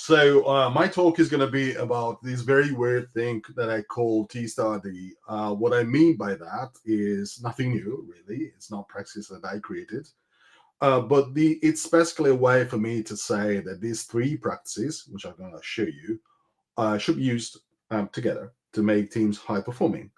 My talk is going to be about this very weird thing that I call T-Study. What I mean by that is nothing new, really. It's not practice that I created. But it's basically a way for me to say that these three practices, which I'm going to show you, should be used together to make teams high performing.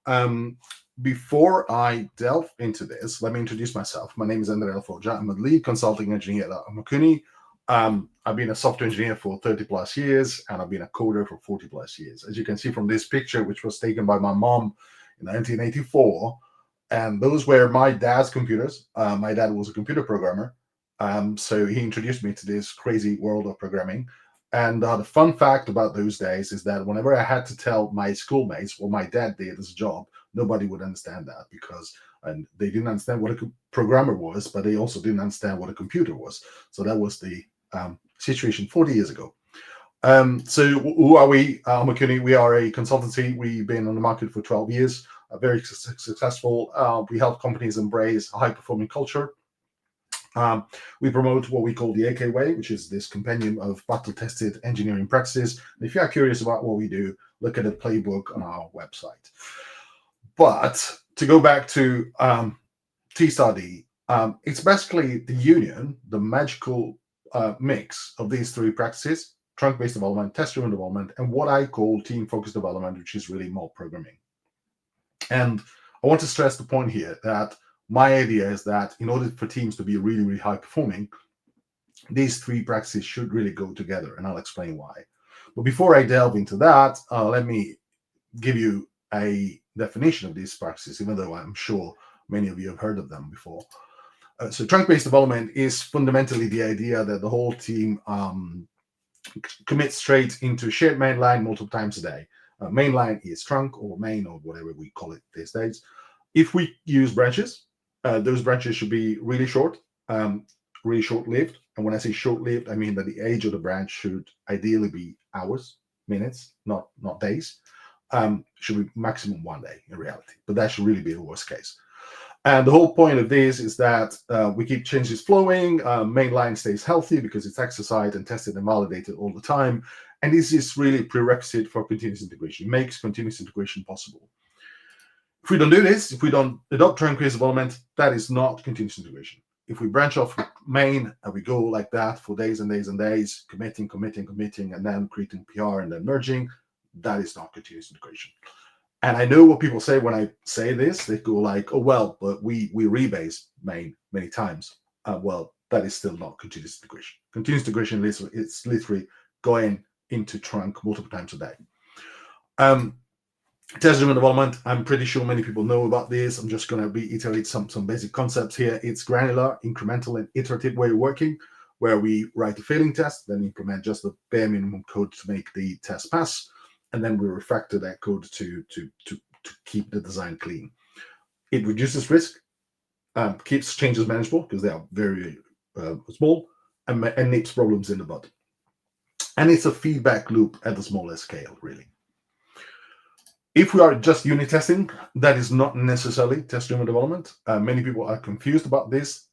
Um, Before I delve into this, let me introduce myself. My name is Andrea Laforgia. I'm a lead consulting engineer at Armakuni. I've been a software engineer for 30 plus years, and I've been a coder for 40 plus years. As you can see from this picture, which was taken by my mom in 1984, and those were my dad's computers. My dad was a computer programmer, so he introduced me to this crazy world of programming. And the fun fact about those days is that whenever I had to tell my schoolmates what my dad did as a job, nobody would understand that because and they didn't understand what a programmer was, but they also didn't understand what a computer was. So that was the situation 40 years ago. So who are we? Armakuni, we are a consultancy. We've been on the market for 12 years, very successful. We help companies embrace a high-performing culture. We promote what we call the AK way, which is this compendium of battle-tested engineering practices. And if you are curious about what we do, look at the playbook on our website. But to go back to T-Study, it's basically the union, the magical mix of these three practices: trunk-based development, test-driven development, and what I call team-focused development, which is really more programming. And I want to stress the point here that my idea is that in order for teams to be really, really high performing, these three practices should really go together, and I'll explain why. But before I delve into that, let me give you a definition of these practices, even though I'm sure many of you have heard of them before. So trunk-based development is fundamentally the idea that the whole team commits straight into shared mainline multiple times a day. Mainline is trunk or main or whatever we call it these days. If we use branches, those branches should be really short, really short-lived. And when I say short-lived, I mean that the age of the branch should ideally be hours, minutes, not days. Should be maximum 1 day in reality, but that should really be the worst case. And the whole point of this is that we keep changes flowing. Mainline stays healthy because it's exercised and tested and validated all the time. And this is really prerequisite for continuous integration. It makes continuous integration possible. If we don't do this, if we don't adopt trunk-based development, that is not continuous integration. If we branch off main and we go like that for days and days and days, committing, and then creating PR and then merging, that is not continuous integration. And I know what people say when I say this. They go like, oh, well, but we rebase main many times. Well, that is still not continuous integration. Continuous integration is literally going into trunk multiple times a day. Test-driven development, I'm pretty sure many people know about this. I'm just going to reiterate some basic concepts here. It's granular, incremental, and iterative way of working, where we write a failing test, then implement just the bare minimum code to make the test pass, and then we refactor that code to keep the design clean. It reduces risk, keeps changes manageable because they are very small, and nips problems in the bud. And it's a feedback loop at the smallest scale, really. If we are just unit testing, that is not necessarily test-driven development. Many people are confused about this.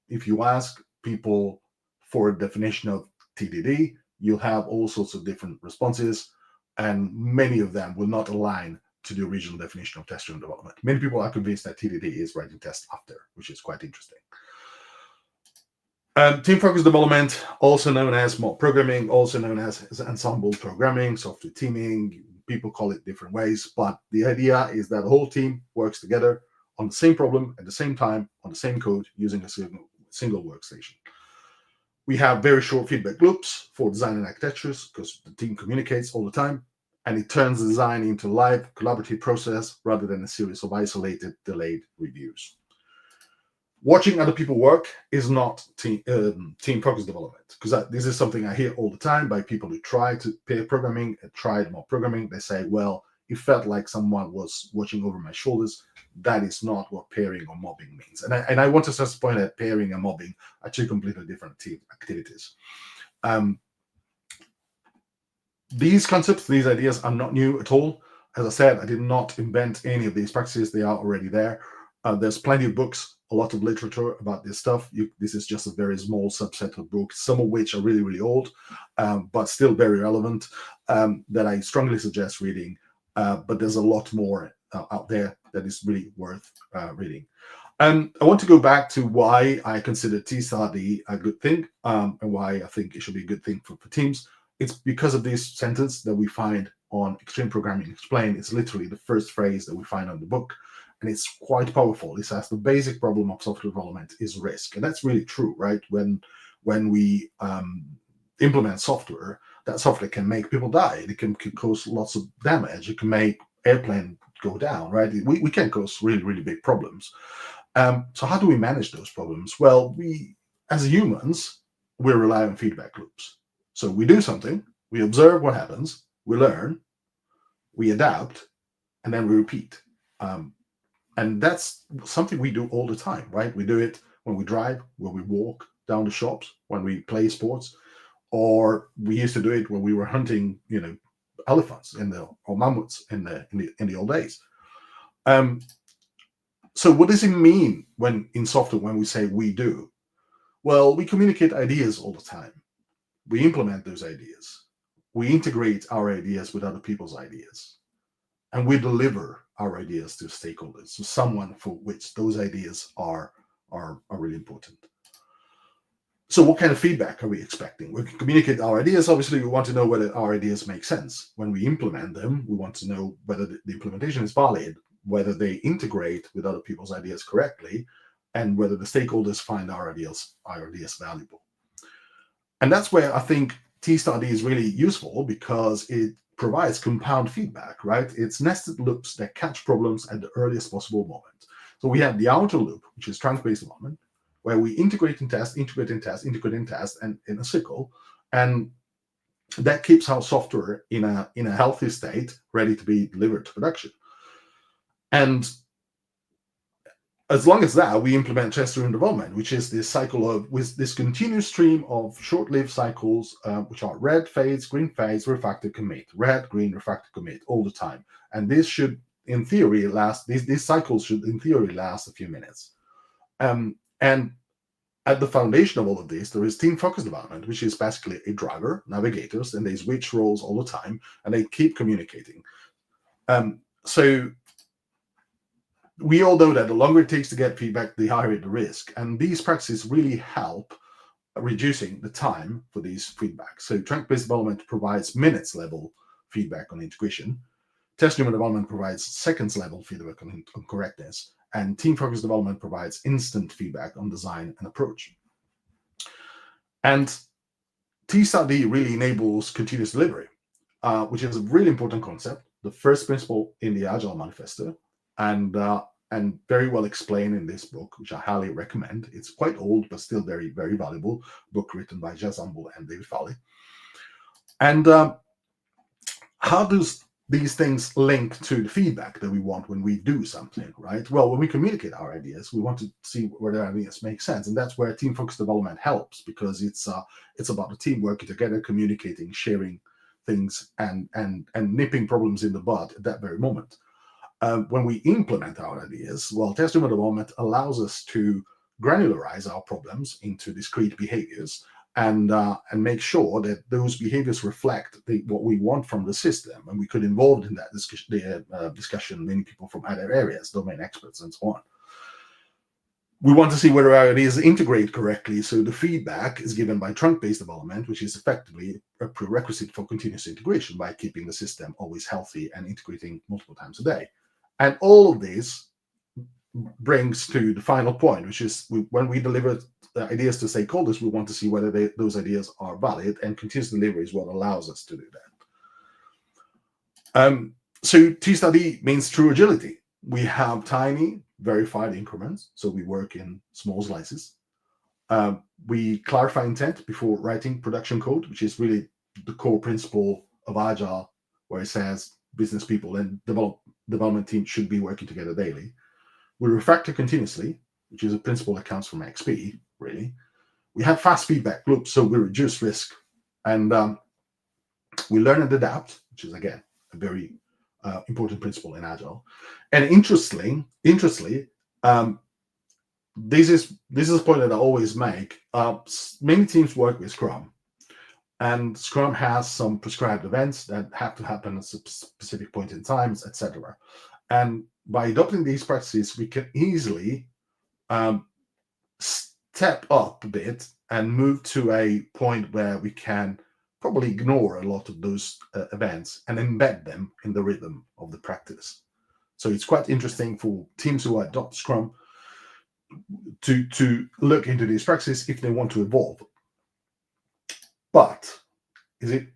If you ask people for a definition of TDD, you'll have all sorts of different responses, and many of them will not align to the original definition of test-driven development. Many people are convinced that TDD is writing tests after, which is quite interesting. Team-focused development, also known as mob programming, also known as ensemble programming, software teaming. People call it different ways, but the idea is that the whole team works together on the same problem at the same time on the same code using a single workstation. We have very short feedback loops for design and architectures because the team communicates all the time, and it turns the design into a live collaborative process rather than a series of isolated, delayed reviews. Watching other people work is not team-focused development, because this is something I hear all the time by people who try to pair programming and tried mob programming. They say, well, it felt like someone was watching over my shoulders. That is not what pairing or mobbing means. And I want to stress the point that pairing and mobbing are two completely different team activities. These concepts, these ideas are not new at all. As I said, I did not invent any of these practices. They are already there. There's plenty of books a lot of literature about this stuff. This is just a very small subset of books, some of which are really, really old, but still very relevant, that I strongly suggest reading. But there's a lot more out there that is really worth reading. I want to go back to why I consider T-study a good thing, and why I think it should be a good thing for teams. It's because of this sentence that we find on Extreme Programming Explained. It's literally the first phrase that we find on the book, and it's quite powerful. It says the basic problem of software development is risk, and that's really true, right? When we implement software, that software can make people die. It can cause lots of damage. It can make airplane go down, right? We can cause really, really big problems. So how do we manage those problems? Well, we, as humans, we rely on feedback loops. So we do something, we observe what happens, we learn, we adapt, and then we repeat. And that's something we do all the time, right? We do it when we drive, when we walk down the shops, when we play sports, or we used to do it when we were hunting, elephants or mammoths in the old days. So what does it mean when in software when we say we do? Well, we communicate ideas all the time. We implement those ideas. We integrate our ideas with other people's ideas. And we deliver our ideas to stakeholders, so someone for which those ideas are really important. So what kind of feedback are we expecting? We can communicate our ideas. Obviously, we want to know whether our ideas make sense. When we implement them, we want to know whether the implementation is valid, whether they integrate with other people's ideas correctly, and whether the stakeholders find our ideas valuable. And that's where I think T-study is really useful, because it provides compound feedback, right? It's nested loops that catch problems at the earliest possible moment. So we have the outer loop, which is trunk-based development, where we integrate and test, integrate and test, integrate and test, and in a cycle, and that keeps our software in a healthy state, ready to be delivered to production. And as long as that, we implement test-driven development, which is this cycle with this continuous stream of short-lived cycles, which are red phase, green phase, refactor, commit, red, green, refactor, commit all the time. And this should, in theory, last. These cycles should, in theory, last a few minutes. And at the foundation of all of this, there is team-focused development, which is basically a driver, navigators, and they switch roles all the time, and they keep communicating. So we all know that the longer it takes to get feedback, the higher the risk. And these practices really help reducing the time for these feedback. So trunk-based development provides minutes-level feedback on integration. Test-driven development provides seconds-level feedback on correctness. And team-focused development provides instant feedback on design and approach. And T-study really enables continuous delivery, which is a really important concept, the first principle in the Agile Manifesto, and very well explained in this book, which I highly recommend. It's quite old, but still very, very valuable book written by Jez Humble and David Farley. And how does these things link to the feedback that we want when we do something, right? Well, when we communicate our ideas, we want to see whether our ideas make sense. And that's where team-focused development helps, because it's about the team working together, communicating, sharing things, and nipping problems in the bud at that very moment. When we implement our ideas, well, test-driven development allows us to granularize our problems into discrete behaviors and make sure that those behaviors reflect what we want from the system. And we could involve in that discussion many people from other areas, domain experts, and so on. We want to see whether our ideas integrate correctly, so the feedback is given by trunk-based development, which is effectively a prerequisite for continuous integration by keeping the system always healthy and integrating multiple times a day. And all of this brings to the final point, which is when we deliver the ideas to stakeholders, we want to see whether those ideas are valid, and continuous delivery is what allows us to do that. So T-study means true agility. We have tiny, verified increments, so we work in small slices. We clarify intent before writing production code, which is really the core principle of Agile, where it says business people and development teams should be working together daily. We refactor continuously, which is a principle that comes from XP, really. We have fast feedback loops, so we reduce risk. And we learn and adapt, which is, again, a very important principle in Agile. And interestingly, this is a point that I always make. Many teams work with Scrum, and Scrum has some prescribed events that have to happen at specific point in times, etc. And by adopting these practices, we can easily um, step up a bit and move to a point where we can probably ignore a lot of those events and embed them in the rhythm of the practice. So it's quite interesting for teams who adopt Scrum to look into these practices if they want to evolve. But is it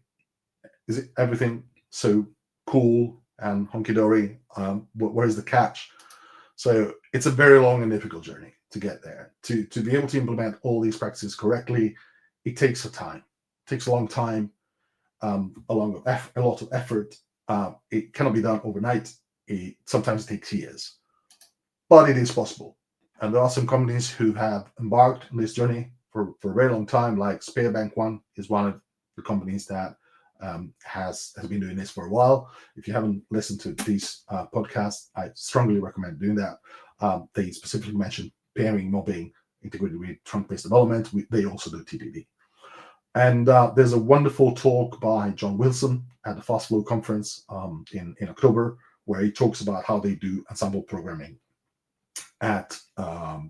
everything so cool and hunky dory? Where's the catch? So it's a very long and difficult journey to get there. To be able to implement all these practices correctly, it takes a time. It takes a long time, a lot of effort. It cannot be done overnight. Sometimes it takes years, but it is possible. And there are some companies who have embarked on this journey for a very long time, like Spearbank One is one of the companies that has been doing this for a while. If you haven't listened to these podcasts, I strongly recommend doing that. They specifically mentioned pairing mobbing integrated with trunk-based development. They also do TDD. And there's a wonderful talk by John Wilson at the Fast Flow conference in October, where he talks about how they do ensemble programming at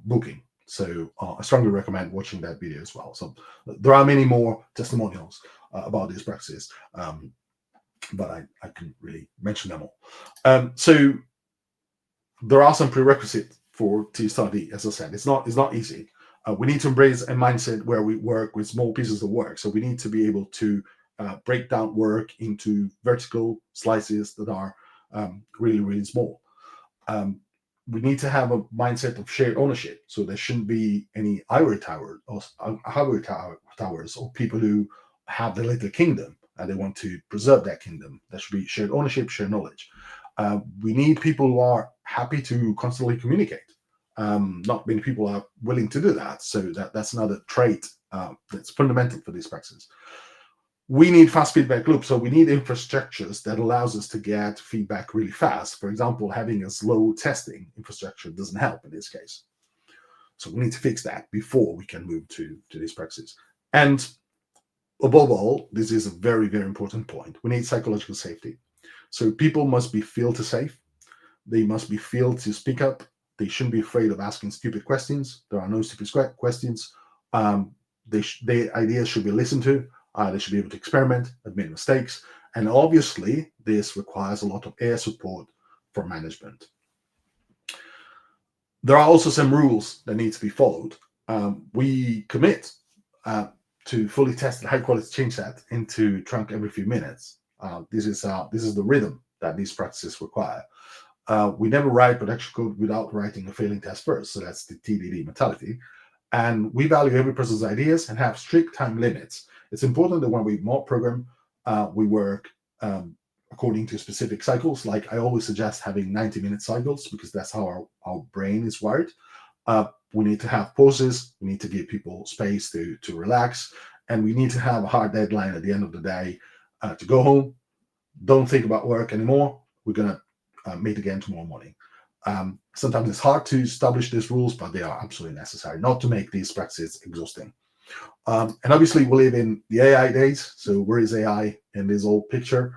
Booking. So I strongly recommend watching that video as well. So there are many more testimonials about these practices, but I couldn't really mention them all. So there are some prerequisites for T-Study. As I said, it's not easy. We need to embrace a mindset where we work with small pieces of work. So we need to be able to break down work into vertical slices that are really, really small. We need to have a mindset of shared ownership. So there shouldn't be any ivory towers or people who have the little kingdom and they want to preserve that kingdom. There should be shared ownership, shared knowledge. We need people who are happy to constantly communicate. Not many people are willing to do that. So that's another trait that's fundamental for these practices. We need fast feedback loops. So we need infrastructures that allows us to get feedback really fast. For example, having a slow testing infrastructure doesn't help in this case. So we need to fix that before we can move to these practices. And above all, this is a very, very important point. We need psychological safety. So people must be feel to safe. They must be feel to speak up. They shouldn't be afraid of asking stupid questions. There are no stupid questions. Their ideas should be listened to. They should be able to experiment, admit mistakes. And obviously, this requires a lot of air support from management. There are also some rules that need to be followed. We commit to fully test the high quality change set into trunk every few minutes. This is the rhythm that these practices require. We never write production code without writing a failing test first. So that's the TDD mentality. And we value every person's ideas and have strict time limits. It's important that when we mock program, we work according to specific cycles. Like I always suggest having 90-minute cycles because that's how our brain is wired. We need to have pauses. We need to give people space to relax. And we need to have a hard deadline at the end of the day to go home. Don't think about work anymore. We're going to meet again tomorrow morning. Sometimes it's hard to establish these rules, but they are absolutely necessary not to make these practices exhausting. And obviously, we live in the AI days. So where is AI in this whole picture?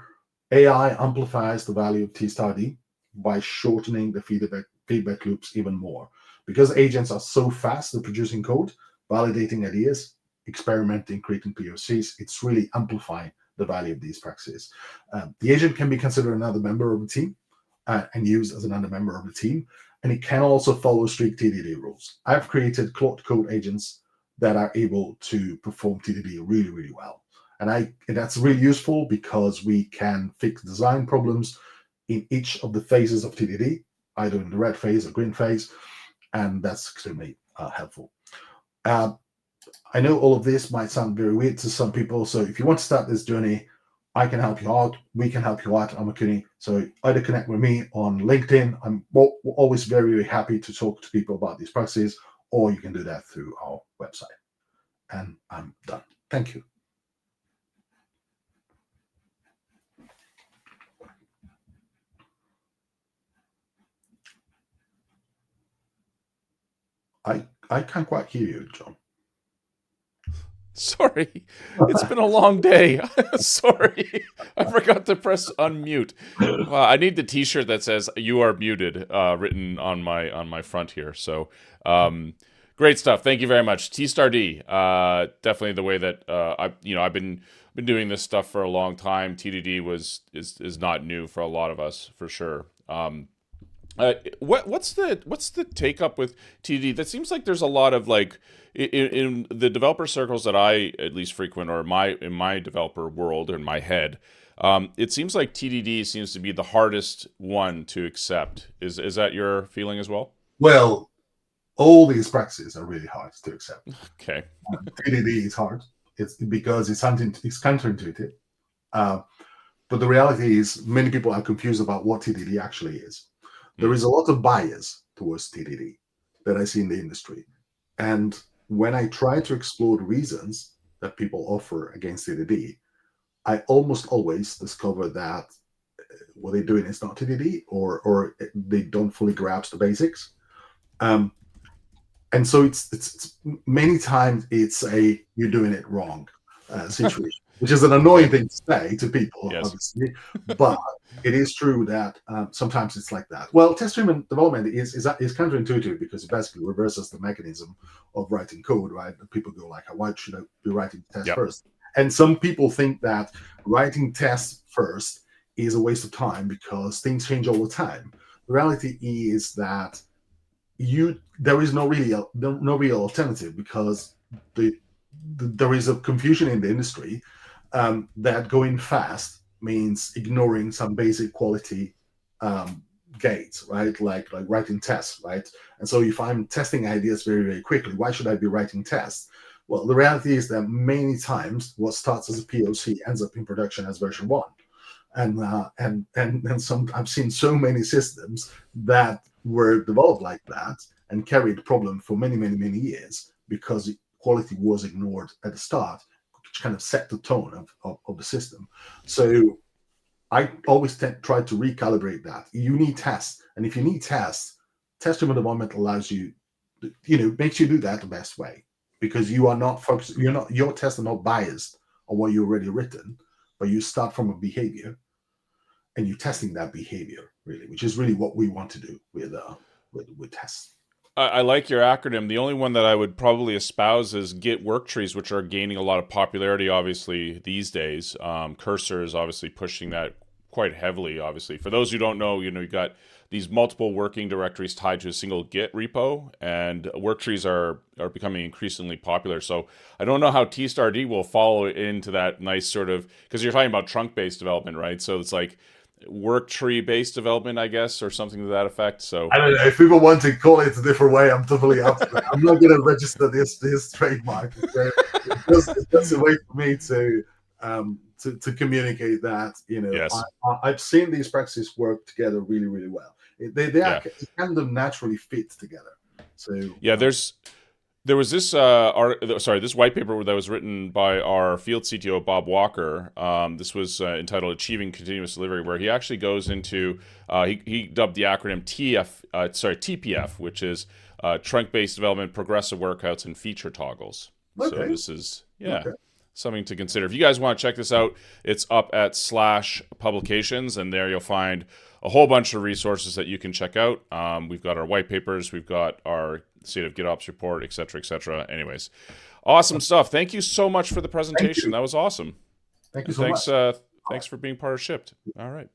AI amplifies the value of T-Study by shortening the feedback loops even more. Because agents are so fast at producing code, validating ideas, experimenting, creating POCs, it's really amplifying the value of these practices. The agent can be considered another member of the team and used as another member of the team. And it can also follow strict TDD rules. I've created Claude Code agents that are able to perform TDD really, really well. And that's really useful because we can fix design problems in each of the phases of TDD, either in the red phase or green phase. And that's extremely helpful. I know all of this might sound very weird to some people. So if you want to start this journey, I can help you out. We can help you out at Armakuni. So either connect with me on LinkedIn. I'm always very, very happy to talk to people about these practices, or you can do that through our website. And I'm done. Thank you. I can't quite hear you, John. Sorry, it's been a long day. Sorry, I forgot to press unmute. I need the T-shirt that says "You are muted" written on my front here. So, um, great stuff. Thank you very much, T Star D. Definitely the way that I've been doing this stuff for a long time. TDD is not new for a lot of us for sure. What's the take up with TD? That seems like there's a lot of like in the developer circles that I at least frequent, or in my developer world or in my head. It seems like TDD seems to be the hardest one to accept. Is that your feeling as well? Well, all these practices are really hard to accept. Okay. TDD is hard. It's because it's counterintuitive. Uh, but the reality is, many people are confused about what TDD actually is. There is a lot of bias towards TDD that I see in the industry. And when I try to explore the reasons that people offer against TDD, I almost always discover that what they're doing is not TDD, or they don't fully grasp the basics. Um, and so it's many times it's a "you're doing it wrong" situation, which is an annoying Okay. thing to say to people, Yes. obviously, but it is true that sometimes it's like that. Well, test-driven development is counterintuitive because it basically reverses the mechanism of writing code, right? People go like, "Why should I be writing tests Yep. first?" And some people think that writing tests first is a waste of time because things change all the time. The reality is that there is no real alternative, because there is a confusion in the industry that going fast means ignoring some basic quality gates, right? Like writing tests, right? And so if I'm testing ideas very, very quickly, why should I be writing tests? Well, the reality is that many times what starts as a POC ends up in production as version one. And some I've seen so many systems that were developed like that and carried the problem for many, many, many years because quality was ignored at the start, which kind of set the tone of the system. So I always try to recalibrate that. You need tests, and if you need tests, test-driven development allows you, makes you do that the best way, because you are not focused. Your tests are not biased on what you already written, but you start from a behavior and you're testing that behavior, really, which is really what we want to do with tests. I like your acronym. The only one that I would probably espouse is Git work trees, which are gaining a lot of popularity, obviously, these days. Cursor is obviously pushing that quite heavily, obviously. For those who don't know, you got these multiple working directories tied to a single Git repo, and work trees are becoming increasingly popular. So I don't know how T-Star-D will follow into that nice sort of, because you're talking about trunk-based development, right? So it's like work tree based development, I guess, or something to that effect. So I don't know if people want to call it a different way. I'm totally up for that. I'm not going to register this trademark. It's just a way for me to communicate that. yes, I've seen these practices work together really, really well. They are yeah, kind of naturally fit together. So yeah. There was this this white paper that was written by our field CTO Bob Walker. This was entitled "Achieving Continuous Delivery," where he actually goes into he dubbed the acronym TPF, which is trunk-based development, progressive workouts, and feature toggles. So okay, this is okay. something to consider. If you guys want to check this out, it's up at /publications, and there you'll find a whole bunch of resources that you can check out. We've got our white papers, we've got our state of GitOps report, etc., etc. Anyways, awesome stuff. Thank you so much for the Thank presentation. you. That was awesome. Thank you And so much. thanks for being part of Shipped. All right.